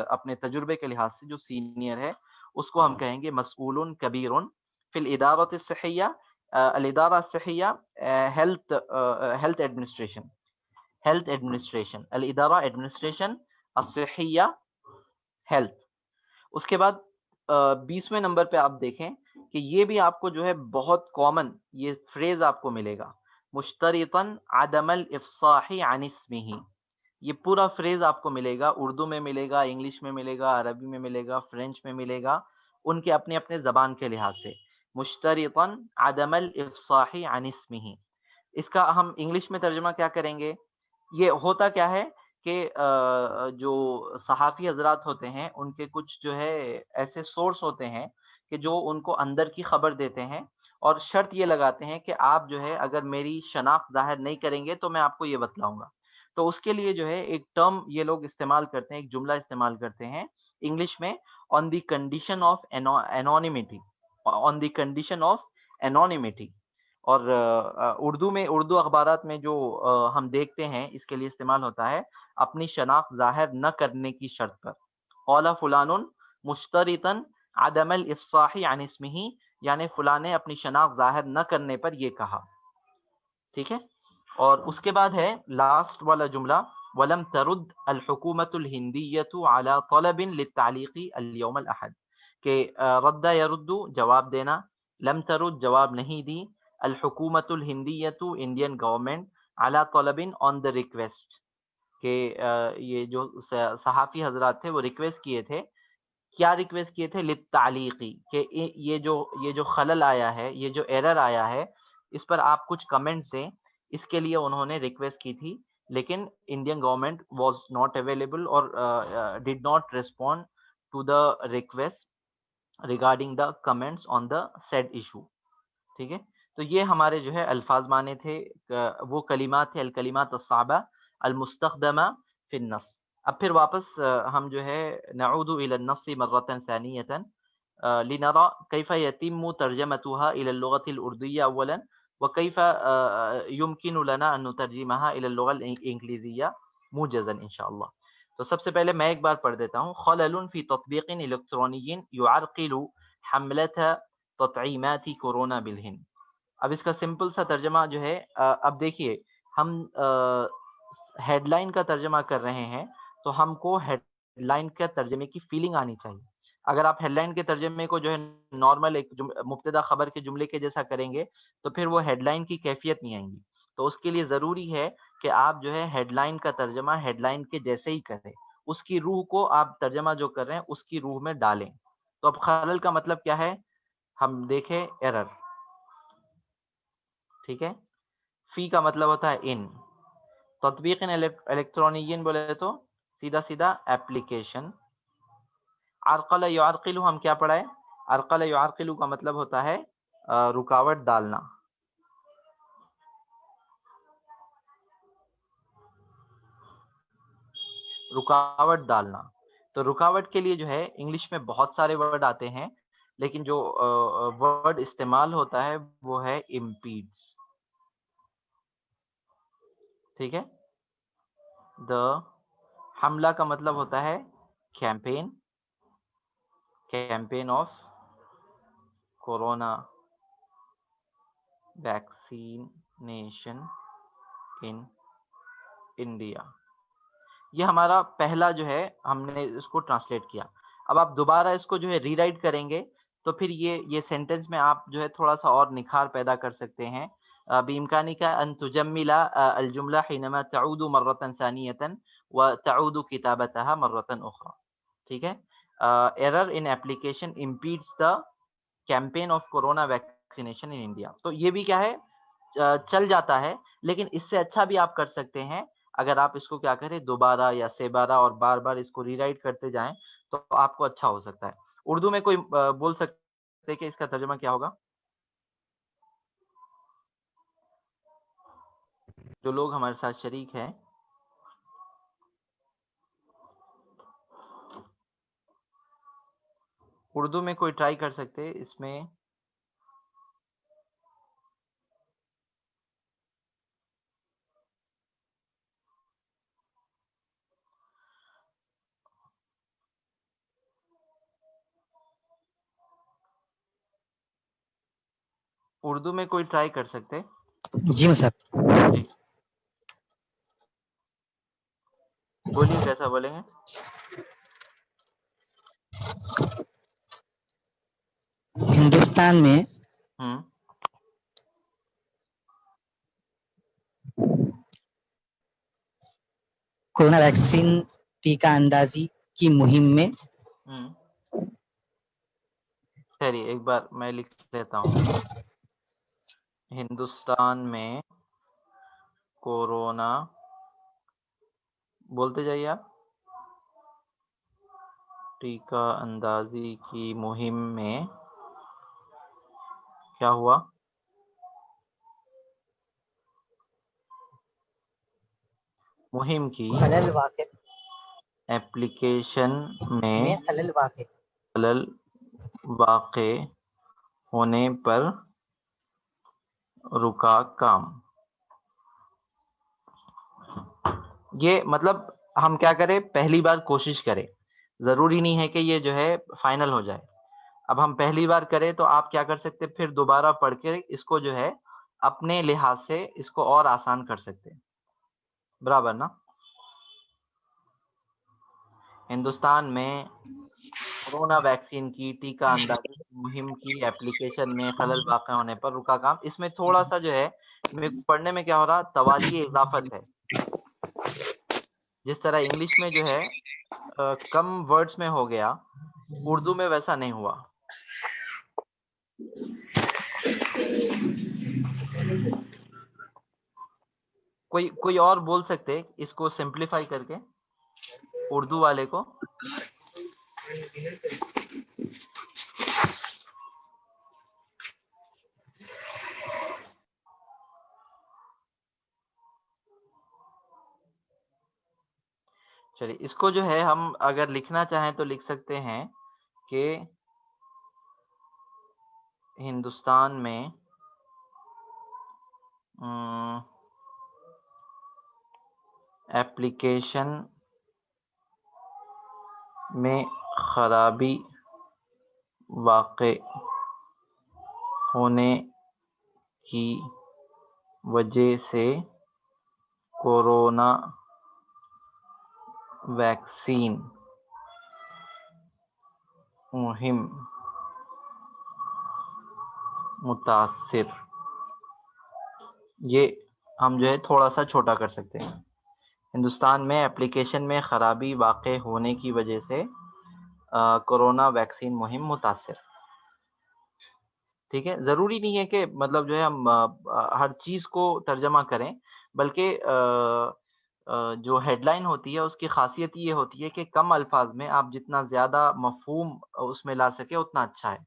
اپنے تجربے کے لحاظ سے جو سینئر ہے اس کو ہم کہیں گے مسئول کبیر. فی الادارۃ الصحیہ، الادارہ الصحیہ ہیلتھ ایڈمنسٹریشن، ہیلتھ ایڈمنسٹریشن، الادارہ ایڈمنسٹریشن، الصحیہ ہیلتھ. اس کے بعد 20ویں نمبر پہ آپ دیکھیں کہ یہ بھی آپ کو جو ہے بہت کامن یہ فریز آپ کو ملے گا، مشترطاً عدم الافصاح عن اسمہ. یہ پورا فریز آپ کو ملے گا، اردو میں ملے گا، انگلش میں ملے گا، عربی میں ملے گا، فرینچ میں ملے گا، ان کے اپنے اپنے زبان کے لحاظ سے. مشترطاً عدم الافصاح عن اسمہ. اس کا ہم انگلش میں ترجمہ کیا کریں گے؟ یہ ہوتا کیا ہے کہ جو صحافی حضرات ہوتے ہیں ان کے کچھ جو ہے ایسے سورس ہوتے ہیں کہ جو ان کو اندر کی خبر دیتے ہیں اور شرط یہ لگاتے ہیں کہ آپ جو ہے اگر میری شناخت ظاہر نہیں کریں گے تو میں آپ کو یہ بتلاؤں گا. تو اس کے لیے جو ہے ایک ٹرم یہ لوگ استعمال کرتے ہیں، ایک جملہ استعمال کرتے ہیں انگلش میں، on the condition of anonymity, on the condition of anonymity. اور اردو میں، اردو اخبارات میں جو ہم دیکھتے ہیں اس کے لیے استعمال ہوتا ہے اپنی شناخت ظاہر نہ کرنے کی شرط پر. قال فلان مشترطاً عدم الافصاح عن اسمہ، یعنی فلاں نے اپنی شناخت ظاہر نہ کرنے پر یہ کہا. ٹھیک ہے. اور اس کے بعد ہے لاسٹ والا جملہ، ولم ترد الحکومت الہندیۃ علی طلب للتعلیق اليوم الاحد، کہ رد یرد جواب دینا، لم ترد جواب نہیں دی، الحکومت الہندیۃ انڈین گورنمنٹ، علی طلب آن دا ریکویسٹ، کہ یہ جو صحافی حضرات تھے وہ ریکویسٹ کیے تھے. کیا ریکویسٹ کیے تھے؟ للتعلیقی، کہ یہ جو خلل آیا ہے، یہ جو ایرر آیا ہے اس پر آپ کچھ کمنٹس دیں. اس کے لیے انہوں نے ریکویسٹ کی تھی، لیکن Indian government was not available اور did not respond to the request regarding the comments on the said issue. ٹھیک ہے. تو یہ ہمارے جو ہے الفاظ مانے تھے، وہ کلمات تھے الکلمات الصعبہ المستخدمہ فی النص. اب پھر واپس ہم جو ہے نعود الی النص مرۃ ثانیۃ لنرى كيف يتم ترجمتها الى اللغة الاردية اولا وكيف يمكن لنا ان نترجمها الى اللغة الانگلیزیہ موجزا ان شاء اللہ. تو سب سے پہلے میں ایک بار پڑھ دیتا ہوں. خلل فی تطبیق الیکٹرونی يعرقل حملة تطعیمات کورونا بالہند. اب اس کا سمپل سا ترجمہ جو ہے، اب دیکھیے ہم ہیڈ لائن کا ترجمہ کر رہے ہیں تو ہم کو ہیڈ لائن کا ترجمے کی فیلنگ آنی چاہیے. اگر آپ ہیڈ لائن کے ترجمے کو جو ہے نارمل ایک مبتدا خبر کے جملے کے جیسا کریں گے تو پھر وہ ہیڈ لائن کی کیفیت نہیں آئیں گی. تو اس کے لیے ضروری ہے کہ آپ جو ہے ہیڈ لائن کا ترجمہ ہیڈ لائن کے جیسے ہی کریں، اس کی روح کو آپ ترجمہ جو کر رہے ہیں اس کی روح میں ڈالیں. تو اب خلل کا مطلب کیا ہے ہم دیکھیں، ایرر. ٹھیک ہے. فی کا مطلب ہوتا ہے ان. تطبیق الیکٹرونین بولے تو سیدھا سیدھا ایپلیکیشن. عرقل یعرقل ہم کیا پڑھا ہے؟ عرقل یعرقل کا مطلب ہوتا ہے رکاوٹ ڈالنا. رکاوٹ ڈالنا. تو رکاوٹ کے لیے جو ہے انگلش میں بہت سارے ورڈ آتے ہیں، لیکن جو ورڈ استعمال ہوتا ہے وہ ہے امپیڈس. ٹھیک ہے. دا حملہ کا مطلب ہوتا ہے campaign, campaign of corona vaccination in India. یہ ہمارا پہلا جو ہے ہم نے اس کو ٹرانسلیٹ کیا. اب آپ دوبارہ اس کو جو ہے ری رائٹ کریں گے تو پھر یہ سینٹنس میں آپ جو ہے تھوڑا سا اور نکھار پیدا کر سکتے ہیں. بإمكانك أن تجمل الجملة حينما تعود مرة ثانية وتعود كتابتها مرة أخرى. ٹھیک ہے. Error in application impedes the campaign of corona vaccination in India. تو یہ بھی کیا ہے چل جاتا ہے، لیکن اس سے اچھا بھی آپ کر سکتے ہیں اگر آپ اس کو کیا کریں دوبارہ یا سے بارہ اور بار بار اس کو ری رائٹ کرتے جائیں تو آپ کو اچھا ہو سکتا ہے. اردو میں کوئی بول سکتے ہیں کہ اس کا ترجمہ کیا ہوگا؟ جو لوگ ہمارے ساتھ شریک ہیں اردو میں کوئی ٹرائی کر سکتے اس میں. اردو میں کوئی ٹرائی کر سکتے؟ جی میں صاحب جی بولیے کیسا بولیں گے؟ ہندوستان میں ہوں کورونا ویکسین ٹیکہ اندازی کی مہم میں ہوں خیری ایک بار میں لکھ لیتا ہوں. ہندوستان میں کورونا بولتے جائیے آپ. ٹیکہ اندازی کی مہم میں کیا ہوا؟ مہم کی خلل واقع ایپلیکیشن میں خلل واقع خلل واقع ہونے پر رکا کام. یہ مطلب ہم کیا کریں، پہلی بار کوشش کریں، ضروری نہیں ہے کہ یہ جو ہے فائنل ہو جائے. اب ہم پہلی بار کریں تو آپ کیا کر سکتے، پھر دوبارہ پڑھ کے اس کو جو ہے اپنے لحاظ سے اس کو اور آسان کر سکتے. برابر نا؟ ہندوستان میں کورونا ویکسین کی ٹیکہ اندازی مہم کی ایپلیکیشن میں خلل واقع ہونے پر رکا کام. اس میں تھوڑا سا جو ہے پڑھنے میں کیا ہو رہا، توالی اضافت ہے. جس طرح انگلش میں جو ہے کم ورڈز میں ہو گیا، اردو میں ویسا نہیں ہوا. کوئی اور بول سکتے اس کو سمپلیفائی کر کے اردو والے کو؟ چلیے اس کو جو ہے ہم اگر لکھنا چاہیں تو لکھ سکتے ہیں کہ ہندوستان میں ایپلیکیشن میں خرابی واقع ہونے کی وجہ سے کورونا ویکسین مہم متاثر. یہ ہم جو ہے تھوڑا سا چھوٹا کر سکتے ہیں. ہندوستان میں ایپلیکیشن میں خرابی واقع ہونے کی وجہ سے کورونا ویکسین مہم متاثر. ٹھیک ہے، ضروری نہیں ہے کہ مطلب جو ہے ہم ہر چیز کو ترجمہ کریں، بلکہ جو ہیڈ لائن ہوتی ہے اس کی خاصیت یہ ہوتی ہے کہ کم الفاظ میں آپ جتنا زیادہ مفہوم اس میں لا سکے اتنا اچھا ہے.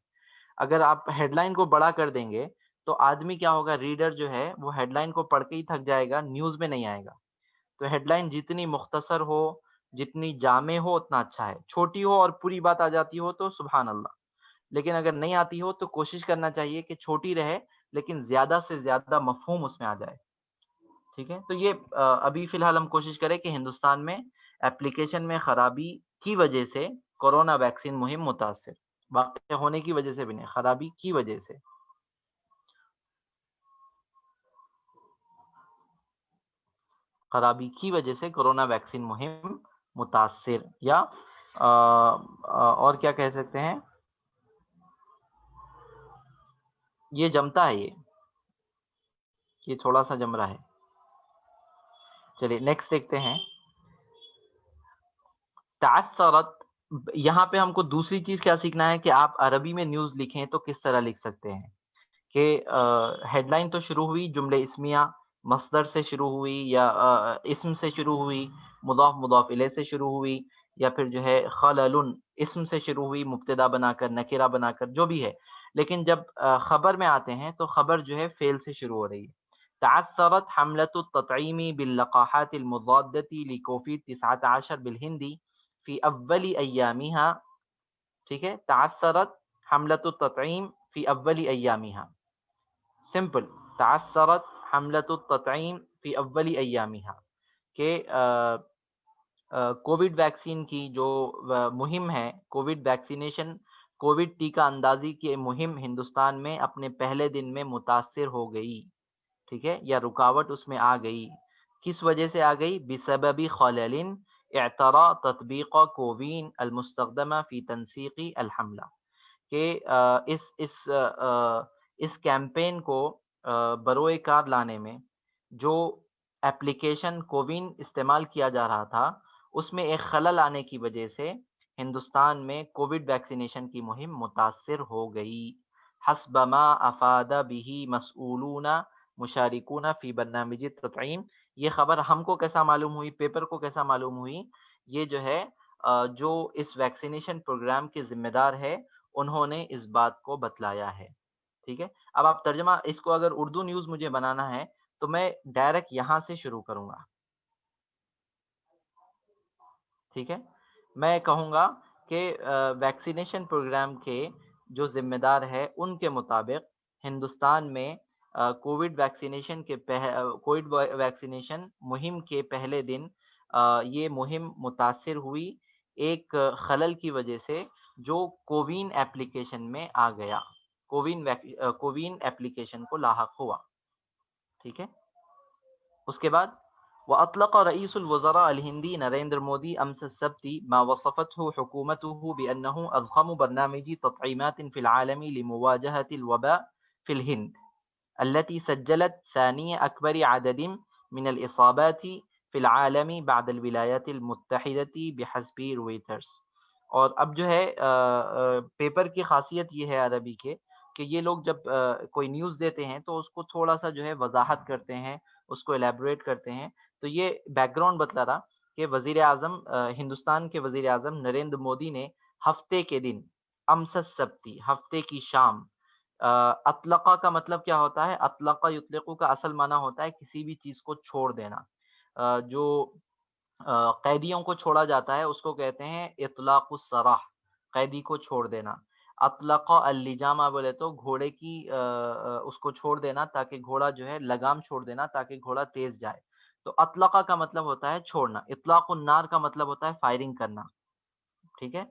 اگر آپ ہیڈ لائن کو بڑا کر دیں گے تو آدمی کیا ہوگا، ریڈر جو ہے وہ ہیڈ لائن کو پڑھ کے ہی تھک جائے گا، نیوز میں نہیں آئے گا. تو ہیڈ لائن جتنی مختصر ہو، جتنی جامع ہو اتنا اچھا ہے. چھوٹی ہو اور پوری بات آ جاتی ہو تو سبحان اللہ، لیکن اگر نہیں آتی ہو تو کوشش کرنا چاہیے کہ چھوٹی رہے لیکن زیادہ سے زیادہ مفہوم اس میں آ جائے. ٹھیک ہے، تو یہ ابھی فی الحال ہم کوشش کریں کہ ہندوستان میں ایپلیکیشن میں خرابی کی وجہ سے کورونا ویکسین مہم متاثر. واقع ہونے کی وجہ سے بھی نہیں، خرابی کی وجہ سے. خرابی کی وجہ سے کورونا ویکسین مہم متاثر، یا اور کیا کہہ سکتے ہیں، یہ جمتا ہے، یہ تھوڑا سا جم رہا ہے. چلیے نیکسٹ دیکھتے ہیں. تعثرت، یہاں پہ ہم کو دوسری چیز کیا سیکھنا ہے کہ آپ عربی میں نیوز لکھیں تو کس طرح لکھ سکتے ہیں. کہ ہیڈ لائن تو شروع ہوئی جملے اسمیہ مصدر سے شروع ہوئی، یا اسم سے شروع ہوئی، مضاف مضاف الیہ سے شروع ہوئی، یا پھر جو ہے خلل اسم سے شروع ہوئی مبتدا بنا کر، نکرہ بنا کر، جو بھی ہے. لیکن جب خبر میں آتے ہیں تو خبر جو ہے فعل سے شروع ہو رہی ہے. تعثرت حملة التطعيم باللقاحات المضادة لكوفيد 19 بالهندي في أول أيامها. ٹھیک ہے، تعثرت حملة التطعيم في أول أيامها. سمپل، تعثرت حملة التطعيم في أول أيامها، کہ کووڈ ویکسین کی جو مہم ہے، کووڈ ویکسینیشن کووڈ ٹیکہ اندازی کی مہم ہندوستان میں اپنے پہلے دن میں متاثر ہو گئی، ٹھیک ہے، یا رکاوٹ اس میں آ گئی. کس وجہ سے آ گئی؟ بسبب خلل اعترى تطبیق کووین المستخدمہ فی تنسیق الحملہ، کہ اس کیمپین کو بروئے کار لانے میں جو ایپلیکیشن کووین استعمال کیا جا رہا تھا اس میں ایک خلل آنے کی وجہ سے ہندوستان میں کووڈ ویکسینیشن کی مہم متاثر ہو گئی. حسب ما افاد به مسئولون مشارکون فی برنامج تطعیم. یہ خبر ہم کو کیسا معلوم ہوئی، پیپر کو کیسا معلوم ہوئی؟ یہ جو ہے جو اس ویکسینیشن پروگرام کے ذمہ دار ہے انہوں نے اس بات کو بتلایا ہے. ٹھیک ہے، اب آپ ترجمہ اس کو اگر اردو نیوز مجھے بنانا ہے تو میں ڈائریکٹ یہاں سے شروع کروں گا. ٹھیک ہے، میں کہوں گا کہ ویکسینیشن پروگرام کے جو ذمہ دار ہے ان کے مطابق ہندوستان میں کووڈ ویکسینیشن مہم کے پہلے دن یہ مہم متاثر ہوئی ایک خلل کی وجہ سے جو کووین ایپلیکیشن میں آ گیا، کووین ایپلیکیشن کو لاحق ہوا. ٹھیک ہے، اس کے بعد وأطلق رئيس الوزراء الهندي نریندر مودی أمس السبت ما وصفته حكومته بأنه أضخم برنامج تطعيمات في العالم لمواجهة الوباء في الهند التي سجلت ثاني أكبر عدد من الإصابات في العالم بعد الولايات المتحدة بحسب رويترز. اور اب جو ہے پیپر کی خاصیت یہ ہے عربی کے کہ یہ لوگ جب کوئی نیوز دیتے ہیں تو اس کو تھوڑا سا جو ہے وضاحت کرتے ہیں، اس کو الیبوریٹ کرتے ہیں. تو یہ بیک گراؤنڈ بتلا رہا کہ وزیر اعظم ہندوستان کے وزیر اعظم نریندر مودی نے ہفتے کے دن، امس السبتی ہفتے کی شام، اطلقہ کا مطلب کیا ہوتا ہے؟ اطلقہ یطلقو کا اصل معنی ہوتا ہے کسی بھی چیز کو چھوڑ دینا. جو قیدیوں کو چھوڑا جاتا ہے اس کو کہتے ہیں اطلاق السراح، قیدی کو چھوڑ دینا. اطلق اللجامہ بولے تو گھوڑے کی اس کو چھوڑ دینا تاکہ گھوڑا جو ہے لگام چھوڑ دینا تاکہ گھوڑا تیز جائے. تو اطلقہ کا مطلب ہوتا ہے چھوڑنا. اطلاق النار کا مطلب ہوتا ہے فائرنگ کرنا. ٹھیک ہے،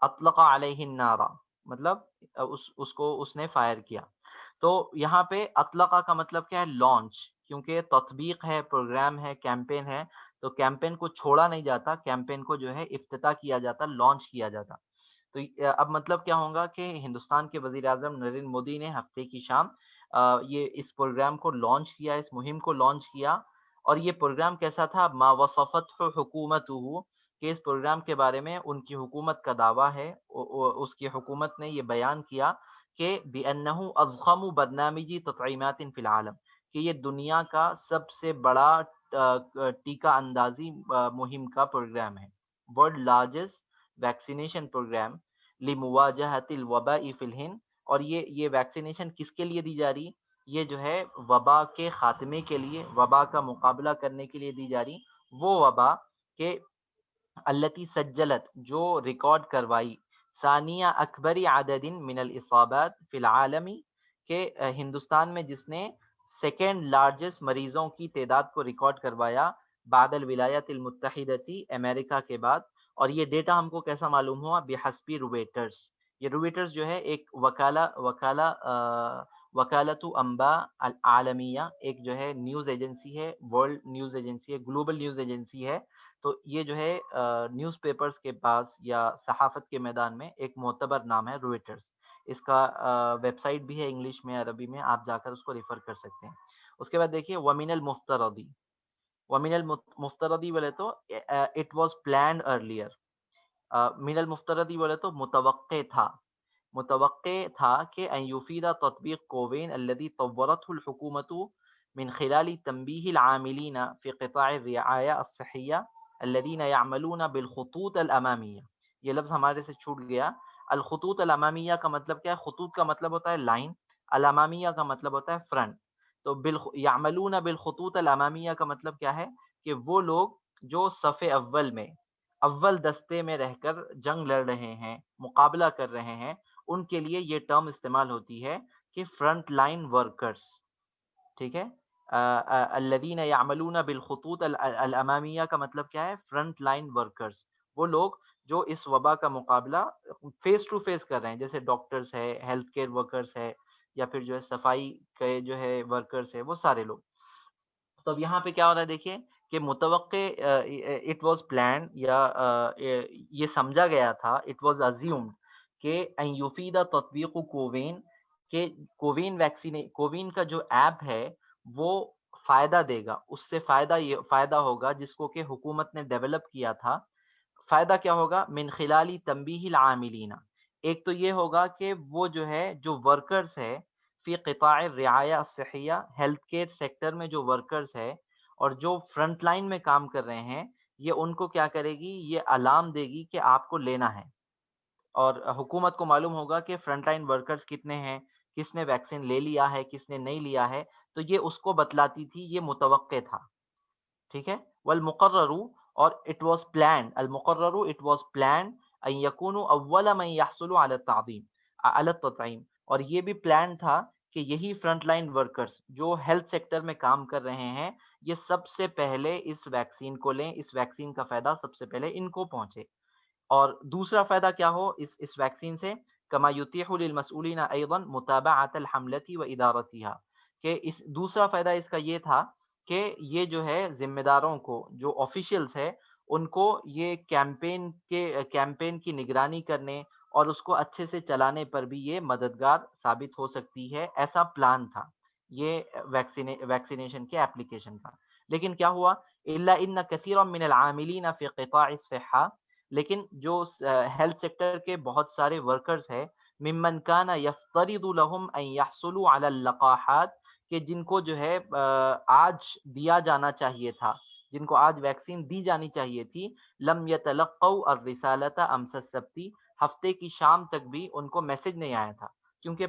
اطلق علیہ النار مطلب اس نے فائر کیا. تو یہاں پہ اطلقہ کا مطلب کیا ہے؟ لانچ، کیونکہ تطبیق ہے، پروگرام ہے، کیمپین ہے، تو کیمپین کو چھوڑا نہیں جاتا، کیمپین کو جو ہے افتتاح کیا جاتا، لانچ کیا جاتا. تو اب مطلب کیا ہوگا کہ ہندوستان کے وزیر اعظم نریندر مودی نے ہفتے کی شام یہ اس پروگرام کو لانچ کیا، اس مہم کو لانچ کیا. اور یہ پروگرام کیسا تھا؟ ما وصفت حکومتہ، کہ اس پروگرام کے بارے میں ان کی حکومت کا دعویٰ ہے، اس کی حکومت نے یہ بیان کیا کہ بِأَنَّهُ أَضْخَمُ بَرْنَامِجِ تَطْعِيمَاتٍ فِي الْعَالَمِ، کہ یہ دنیا کا سب سے بڑا ٹیکہ اندازی مہم کا پروگرام ہے، ورلڈ لارجسٹ ویکسینیشن پروگرام لِمُوَاجَهَةِ الْوَبَاءِ فِي الْهِنْد. اور یہ ویکسینیشن کس کے لیے دی جا رہی؟ یہ جو ہے وبا کے خاتمے کے لیے، وبا کا مقابلہ کرنے کے لیے دی جا رہی. وہ وبا کہ التی سجلت، جو ریکارڈ کروائی، ثانیہ اکبر عدد من الاصابات فی العالمی، کہ ہندوستان میں جس نے سیکنڈ لارجسٹ مریضوں کی تعداد کو ریکارڈ کروایا بعد الولایات المتحدہ، امریکہ کے بعد. اور یہ ڈیٹا ہم کو کیسا معلوم ہوا؟ بحسب رویٹرز. یہ رویٹرز جو ہے ایک وکالت انباء العالمیہ، ایک جو ہے نیوز ایجنسی ہے، ورلڈ نیوز ایجنسی ہے، گلوبل نیوز ایجنسی ہے. تو یہ جو ہے نیوز پیپرز کے پاس یا صحافت کے میدان میں ایک معتبر نام ہے رویٹرز. اس کا ویب سائٹ بھی ہے انگلش میں، عربی میں، آپ جا کر اس کو ریفر کر سکتے ہیں. اس کے بعد دیکھیے ومن المفترضی، ومن المفترضی بولے تو اٹ واز پلانڈ ارلیئر. من المفترضی بولے تو متوقع تھا کہ ان یفید تطبیق کووین الذی طورته الحکومت من خلال تنبیہ العاملین فی قطاع الرعایہ الصحیہ الذین یعملون بالخطوط الامامیہ. یہ لفظ ہمارے سے چھوٹ گیا. الخطوط الامامیہ کا مطلب کیا ہے؟ خطوط کا مطلب ہوتا ہے لائن، الامامیہ کا مطلب ہوتا ہے فرنٹ. تو یعملون بالخطوط الامامیہ کا مطلب کیا ہے؟ کہ وہ لوگ جو صف اول میں، اول دستے میں رہ کر جنگ لڑ رہے ہیں، مقابلہ کر رہے ہیں، ان کے لیے یہ ٹرم استعمال ہوتی ہے کہ فرنٹ لائن ورکرز. ٹھیک ہے، الذین یعملون بالخطوط الامامیہ کا مطلب کیا ہے؟ Front line workers. وہ لوگ جو اس وبا کا مقابلہ فیس ٹو فیس کر رہے ہیں، جیسے ڈاکٹرز ہے، ہیلتھ کیئر ورکرز ہے، یا پھر جو ہے صفائی کے جو ہے ورکرز ہے، وہ سارے لوگ. تو اب یہاں پہ کیا ہو رہا ہے دیکھیے کہ متوقع اٹ واز پلان یا یہ سمجھا گیا تھا، اٹ واز ازیومڈ کہ ان یفید تطبیق کووین، کہ کووین کا جو ایپ ہے وہ فائدہ دے گا، اس سے فائدہ ہوگا جس کو کہ حکومت نے ڈیولپ کیا تھا. فائدہ کیا ہوگا؟ من خلالی تنبیہ العاملین، ایک تو یہ ہوگا کہ وہ جو ہے جو ورکرز ہے فی قطاع الرعایہ الصحیہ، ہیلتھ کیئر سیکٹر میں جو ورکرز ہے اور جو فرنٹ لائن میں کام کر رہے ہیں، یہ ان کو کیا کرے گی؟ یہ الارم دے گی کہ آپ کو لینا ہے. اور حکومت کو معلوم ہوگا کہ فرنٹ لائن ورکرز کتنے ہیں، کس نے ویکسین لے لیا ہے، کس نے نہیں لیا ہے، تو یہ اس کو بتلاتی تھی، یہ متوقع تھا. ٹھیک ہے. والمقرر، اور اٹ واز پلانڈ، المقرر اٹ واز پلانڈ ان یکونوا اول من یحصل علی التطعیم، اور یہ بھی پلان تھا کہ یہی فرنٹ لائن ورکرز جو ہیلتھ سیکٹر میں کام کر رہے ہیں، یہ سب سے پہلے اس ویکسین کو لیں، اس ویکسین کا فائدہ سب سے پہلے ان کو پہنچے. اور دوسرا فائدہ کیا ہو اس ویکسین سے؟ کما یتیح للمسؤولین ایضا متابعۃ الحملۃ وادارتها، کہ اس دوسرا فائدہ اس کا یہ تھا کہ یہ جو ہے ذمہ داروں کو، جو آفیشیلز ہے، ان کو یہ کیمپین کی نگرانی کرنے اور اس کو اچھے سے چلانے پر بھی یہ مددگار ثابت ہو سکتی ہے. ایسا پلان تھا یہ ویکسینیشن کے اپلیکیشن کا. لیکن کیا ہوا؟ الا ان کثیرا من العاملین فی قطاع الصحہ، لیکن جو ہیلتھ سیکٹر کے بہت سارے ورکرز ہیں، ممن کان یفترض لهم ان يحصلوا على اللقاحات، کہ جن کو جو ہے آج دیا جانا چاہیے تھا، جن کو آج ویکسین دی جانی چاہیے تھی، لم یتلقوا الرسالۃ امس السبت، ہفتے کی شام تک بھی ان کو میسج نہیں آیا تھا. کیونکہ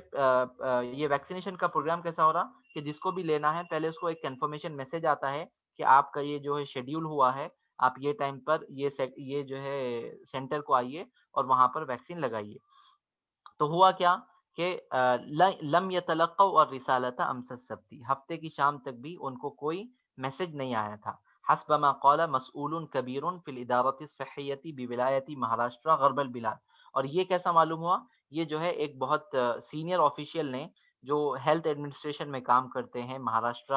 یہ ویکسینیشن کا پروگرام کیسا ہو رہا کہ جس کو بھی لینا ہے پہلے اس کو ایک کنفرمیشن میسج آتا ہے کہ آپ کا یہ جو ہے شیڈیول ہوا ہے، آپ یہ ٹائم پر یہ جو ہے سینٹر کو آئیے اور وہاں پر ویکسین لگائیے. تو ہوا کیا کہ لم یتلقوا الرسالۃ امس السبت، ہفتے کی شام تک بھی ان کو کوئی میسج نہیں آیا تھا. حسب ما قال مسئول کبیر فی الادارۃ الصحیۃ بولایت مہاراشٹر غرب البلاد. اور یہ کیسا معلوم ہوا؟ یہ جو ہے ایک بہت سینئر آفیشیل نے جو ہیلتھ ایڈمنسٹریشن میں کام کرتے ہیں مہاراشٹر،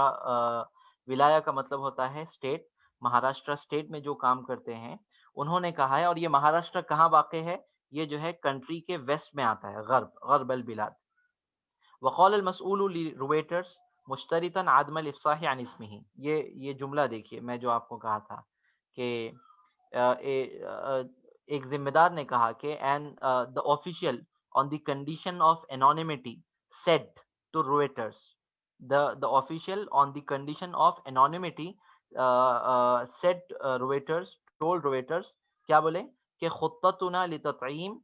ولایہ کا مطلب ہوتا ہے اسٹیٹ، مہاراشٹر اسٹیٹ میں جو کام کرتے ہیں، انہوں نے کہا ہے. اور یہ مہاراشٹر کہاں واقع ہے؟ یہ جو ہے کنٹری کے ویسٹ میں آتا ہے، غرب البلاد. وقال المسؤول لرویٹرز مشترطا عدم الافصاح عن اسمه، یہ جملہ دیکھیے میں جو آپ کو کہا تھا کہ ایک ذمہ دار نے کہا کہ and the official on the condition of anonymity said to Reuters، the official on the condition of anonymity said Reuters told Reuters، کیا بولے کہ خطتنا لتطعیم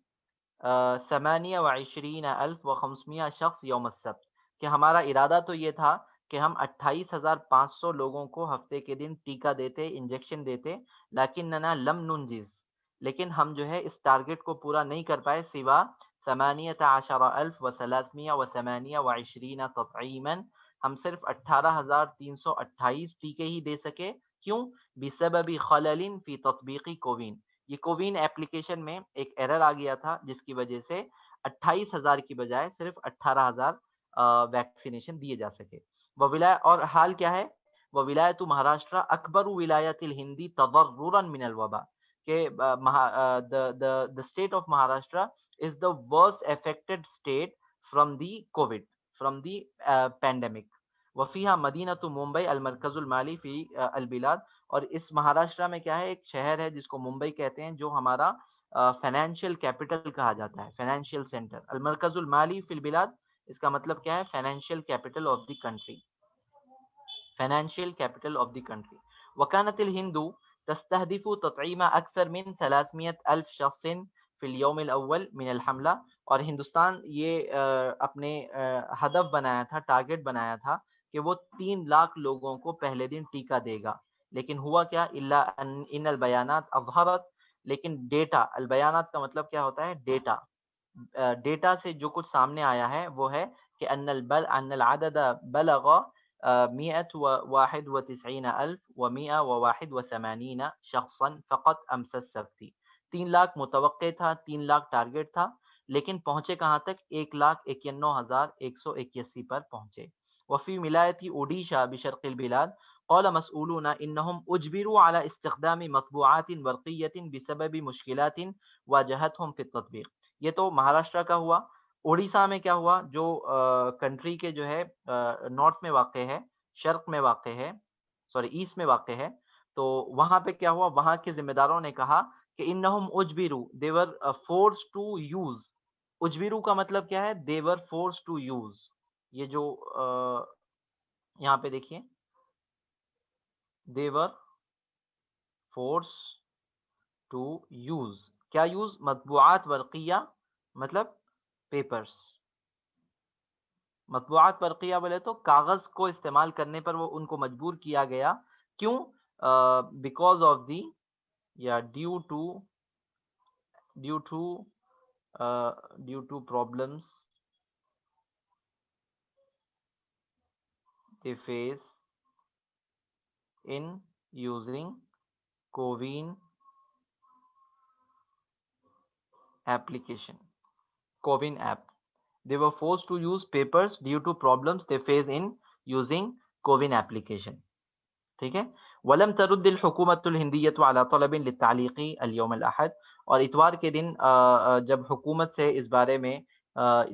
28,500 شخص یوم السبت، کہ ہمارا ارادہ تو یہ تھا کہ ہم 28,500 لوگوں کو ہفتے کے دن ٹیکہ دیتے، انجیکشن دیتے، لیکننا لم ننجز، لیکن ہم جو ہے اس ٹارگٹ کو پورا نہیں کر پائے، سوا 18,328 تطعیما، ہم صرف 18,328 ٹیکے ہی دے سکے. کیوں؟ بسبب خلل فی تطبیق کووین، یہ کووین اپلیکیشن میں ایک ایرر آ گیا تھا جس کی وجہ سے 28,000 کی بجائے صرف 18,000 ویکسینیشن دیے جا سکے. اور حال کیا ہے؟ وولایت مہاراشٹر اکبر ولایت الہندی تضررا من الوبا، کہ the state of Maharashtra is the worst affected state from the COVID، from the pandemic. وفیہا مدینہ ممبئی المرکز المالی فی البلاد، اور اس مہاراشٹرا میں کیا ہے؟ ایک شہر ہے جس کو ممبئی کہتے ہیں، جو ہمارا فائنینشیل کیپٹل کہا جاتا ہے، فائنینشیل سینٹر. المرکز المالی فی البلاد، اس کا مطلب کیا ہے؟ Financial capital of the country, financial capital of the country. وکانت الہند تستہدف تطعیم اکثر من 300,000 شخص فی اليوم الاول من الحملہ، اور ہندوستان یہ اپنے ہدف بنایا تھا، ٹارگٹ بنایا تھا کہ وہ 3 لاکھ لوگوں کو پہلے دن ٹیکہ دے گا. لیکن ہوا کیا؟ الا ان البیانات اظہرت، لیکن ڈیٹا، البیانات کا مطلب کیا ہوتا ہے؟ ڈیٹا. ڈیٹا سے جو کچھ سامنے آیا ہے وہ ہے کہ ان العدد بلغ 191,181 شخصا فقط امس السبت، 3 لاکھ متوقع تھا، 3 لاکھ ٹارگٹ تھا، لیکن پہنچے کہاں تک؟ 1,91,181 پر پہنچے. وفی ولایت اوڈیشہ بشرق البلاد قال مسؤولون انهم اجبروا على استخدام مطبوعات ورقیۃ بسبب مشکلات واجہتهم في التطبیق. یہ تو مہاراشٹر کا ہوا. اڑیسہ میں کیا ہوا؟ جو کنٹری کے جو ہے نارتھ میں واقع ہے، شرق میں واقع ہے، ایسٹ میں واقع ہے، تو وہاں پہ کیا ہوا؟ وہاں کے ذمہ داروں نے کہا کہ انہم اجبرو، they were forced to use. اجبرو کا مطلب کیا ہے؟ they were forced to use. یہ جو یہاں پہ دیکھیے، they were forced to use. کیا یوز؟ مطبوعات ورقیہ، مطلب پیپرز. مطبوعات ورقیہ بولے تو کاغذ کو استعمال کرنے پر وہ ان کو مجبور کیا گیا. کیوں؟ بیکاز آف دی یا due to problems they face in using CoWIN application. CoWIN app. They were forced to use papers due to problems they face in using CoWIN application. ٹھیک ہے. ولم ترد الحکومت الہندیۃ علی طلب للتعلیق اليوم الاحد. اور اتوار کے دن جب حکومت سے اس بارے میں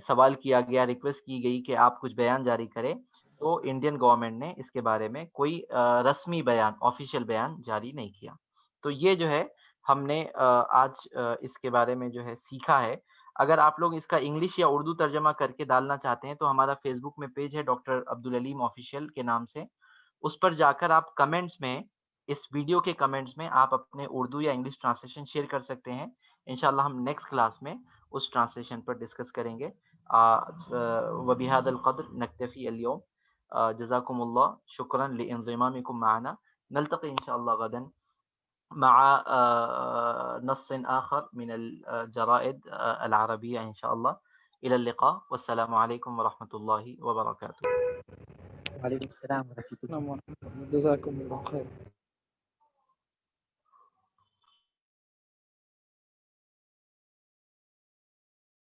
سوال کیا گیا، ریکویسٹ کی گئی کہ آپ کچھ بیان جاری کریں، تو انڈین گورنمنٹ نے اس کے بارے میں کوئی رسمی بیان، آفیشیل بیان جاری نہیں کیا. تو یہ جو ہے ہم نے آج اس کے بارے میں جو ہے سیکھا ہے. اگر آپ لوگ اس کا انگلش یا اردو ترجمہ کر کے ڈالنا چاہتے ہیں تو ہمارا فیس بک میں پیج ہے ڈاکٹر عبدالعلیم آفیشیل کے نام سے. اس پر جا کر آپ کمنٹس میں، اس ویڈیو کے کمنٹس میں آپ اپنے اردو یا انگلش ٹرانسلیشن شیئر کر سکتے ہیں. انشاءاللہ ہم نیکسٹ کلاس میں اس ٹرانسلیشن پر ڈسکس کریں گے. وبهذا القدر نکتفی اليوم. جزاکم اللہ، شکرا لانضمامکم معنا. نلتقي ان شاء الله غدا مع نص آخر من الجرائد العربية ان شاء الله. الى اللقاء والسلام عليكم ورحمة الله وبركاته. وعلیکم السلام ورحمۃ اللہ. جزاکم اللہ خیر.